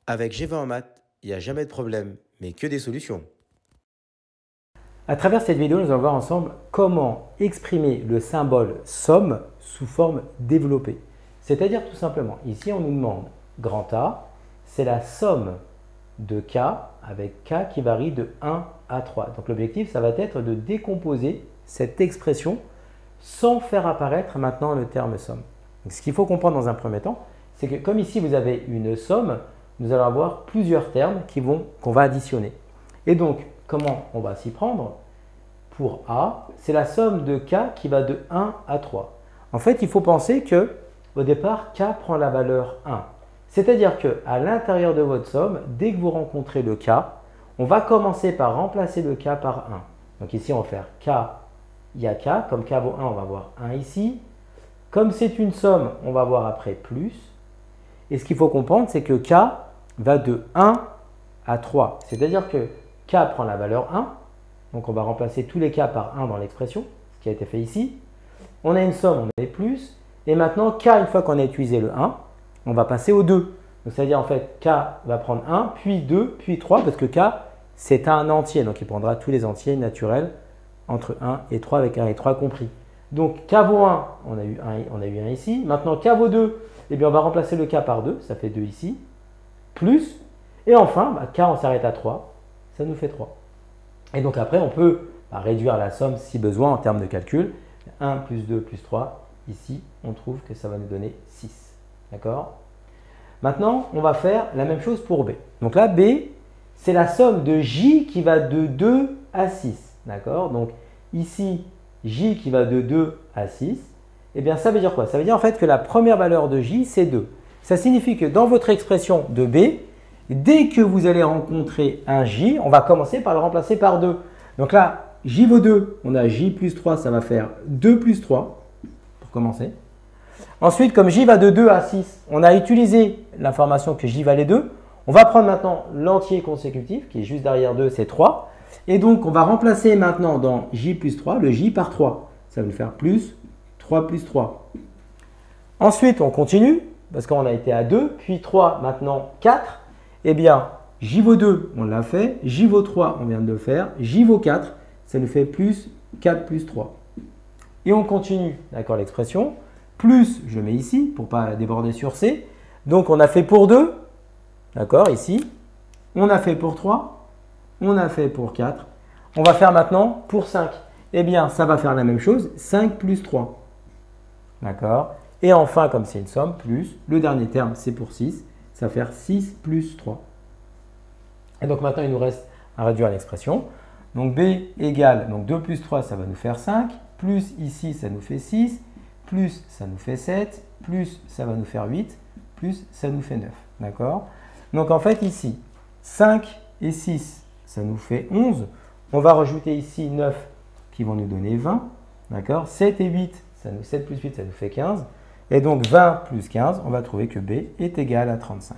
Avec G20 en maths, il n'y a jamais de problème, mais que des solutions. À travers cette vidéo, nous allons voir ensemble comment exprimer le symbole somme sous forme développée. C'est-à-dire tout simplement, ici on nous demande grand A, c'est la somme de K avec K qui varie de 1 à 3. Donc l'objectif, ça va être de décomposer cette expression sans faire apparaître maintenant le terme somme. Donc, ce qu'il faut comprendre dans un premier temps, c'est que comme ici vous avez une somme, nous allons avoir plusieurs termes qu'on va additionner. Et donc, comment on va s'y prendre? Pour A, c'est la somme de K qui va de 1 à 3. En fait, il faut penser que au départ, K prend la valeur 1. C'est-à-dire qu'à l'intérieur de votre somme, dès que vous rencontrez le K, on va commencer par remplacer le K par 1. Donc ici, on va faire K, il y a K. Comme K vaut 1, on va avoir 1 ici. Comme c'est une somme, on va voir après plus. Et ce qu'il faut comprendre, c'est que K va de 1 à 3. C'est-à-dire que K prend la valeur 1. Donc on va remplacer tous les K par 1 dans l'expression, ce qui a été fait ici. On a une somme, on a plus. Et maintenant, K, une fois qu'on a utilisé le 1, on va passer au 2. C'est-à-dire en fait, K va prendre 1, puis 2, puis 3, parce que K, c'est un entier. Donc il prendra tous les entiers naturels entre 1 et 3, avec 1 et 3 compris. Donc K vaut 1, on a eu 1 ici. Maintenant, K vaut 2, eh bien, on va remplacer le K par 2, ça fait 2 ici. Plus, et enfin, K, on s'arrête à 3, ça nous fait 3. Et donc après, on peut réduire la somme si besoin en termes de calcul. 1 plus 2 plus 3, ici, on trouve que ça va nous donner 6. D'accord? Maintenant, on va faire la même chose pour B. Donc là, B, c'est la somme de J qui va de 2 à 6. D'accord? Donc ici, J qui va de 2 à 6. Eh bien, ça veut dire quoi? Ça veut dire en fait que la première valeur de J, c'est 2. Ça signifie que dans votre expression de B, dès que vous allez rencontrer un J, on va commencer par le remplacer par 2. Donc là, J vaut 2, on a J plus 3, ça va faire 2 plus 3 pour commencer. Ensuite, comme J va de 2 à 6, on a utilisé l'information que J valait 2. On va prendre maintenant l'entier consécutif qui est juste derrière 2, c'est 3. Et donc, on va remplacer maintenant dans J plus 3 le J par 3. Ça va nous faire plus 3 plus 3. Ensuite, on continue parce qu'on a été à 2, puis 3, maintenant 4. Eh bien, J vaut 2, on l'a fait. J vaut 3, on vient de le faire. J vaut 4, ça nous fait plus 4 plus 3. Et on continue, d'accord, l'expression. Plus, je le mets ici pour ne pas déborder sur C. Donc, on a fait pour 2, d'accord, ici. On a fait pour 3. On a fait pour 4. On va faire maintenant pour 5. Eh bien, ça va faire la même chose, 5 plus 3. D'accord. Et enfin, comme c'est une somme, plus, le dernier terme, c'est pour 6. Ça va faire 6 plus 3. Et donc maintenant, il nous reste à réduire l'expression. Donc B égale, donc 2 plus 3, ça va nous faire 5. Plus ici, ça nous fait 6. Plus, ça nous fait 7. Plus, ça va nous faire 8. Plus, ça nous fait 9. D'accord? Donc en fait, ici, 5 et 6, ça nous fait 11. On va rajouter ici 9 qui vont nous donner 20. D'accord? 7 et 8, 7 plus 8, ça nous fait 15. Et donc 20 plus 15, on va trouver que B est égal à 35.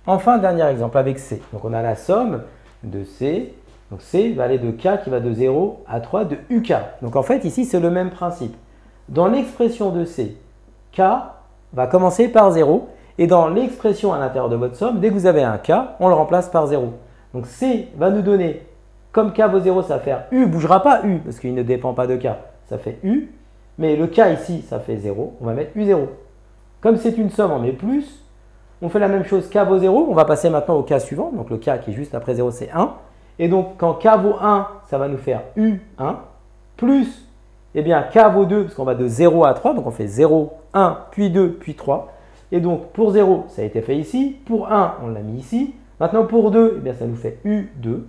Enfin, dernier exemple avec C. Donc on a la somme de C. Donc C va aller de K qui va de 0 à 3 de UK. Donc en fait, ici, c'est le même principe. Dans l'expression de C, K va commencer par 0. Et dans l'expression à l'intérieur de votre somme, dès que vous avez un K, on le remplace par 0. Donc C va nous donner, comme K vaut 0, ça va faire U, ne bougera pas U, parce qu'il ne dépend pas de K. Ça fait U. Mais le K ici, ça fait 0. On va mettre U0. Comme c'est une somme, on met plus. On fait la même chose, K vaut 0. On va passer maintenant au K suivant. Donc le K qui est juste après 0, c'est 1. Et donc quand K vaut 1, ça va nous faire U1. Plus, eh bien K vaut 2, parce qu'on va de 0 à 3. Donc on fait 0, 1, puis 2, puis 3. Et donc pour 0, ça a été fait ici. Pour 1, on l'a mis ici. Maintenant pour 2, eh bien, ça nous fait U2.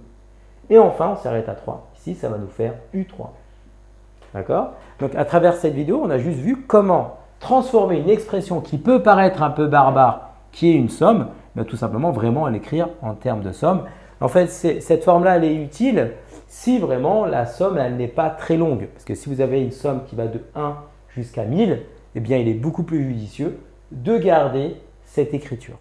Et enfin, on s'arrête à 3. Ici, ça va nous faire U3. D'accord? Donc, à travers cette vidéo, on a juste vu comment transformer une expression qui peut paraître un peu barbare, qui est une somme, tout simplement vraiment l'écrire en termes de somme. En fait, cette forme-là, elle est utile si vraiment la somme, elle n'est pas très longue. Parce que si vous avez une somme qui va de 1 jusqu'à 1000, eh bien, il est beaucoup plus judicieux de garder cette écriture.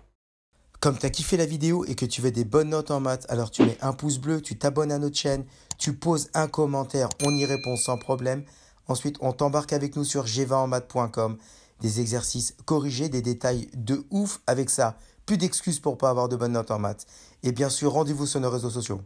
Comme tu as kiffé la vidéo et que tu veux des bonnes notes en maths, alors tu mets un pouce bleu, tu t'abonnes à notre chaîne, tu poses un commentaire, on y répond sans problème. Ensuite, on t'embarque avec nous sur g20enmaths.com. Des exercices corrigés, des détails de ouf avec ça. Plus d'excuses pour pas avoir de bonnes notes en maths. Et bien sûr, rendez-vous sur nos réseaux sociaux.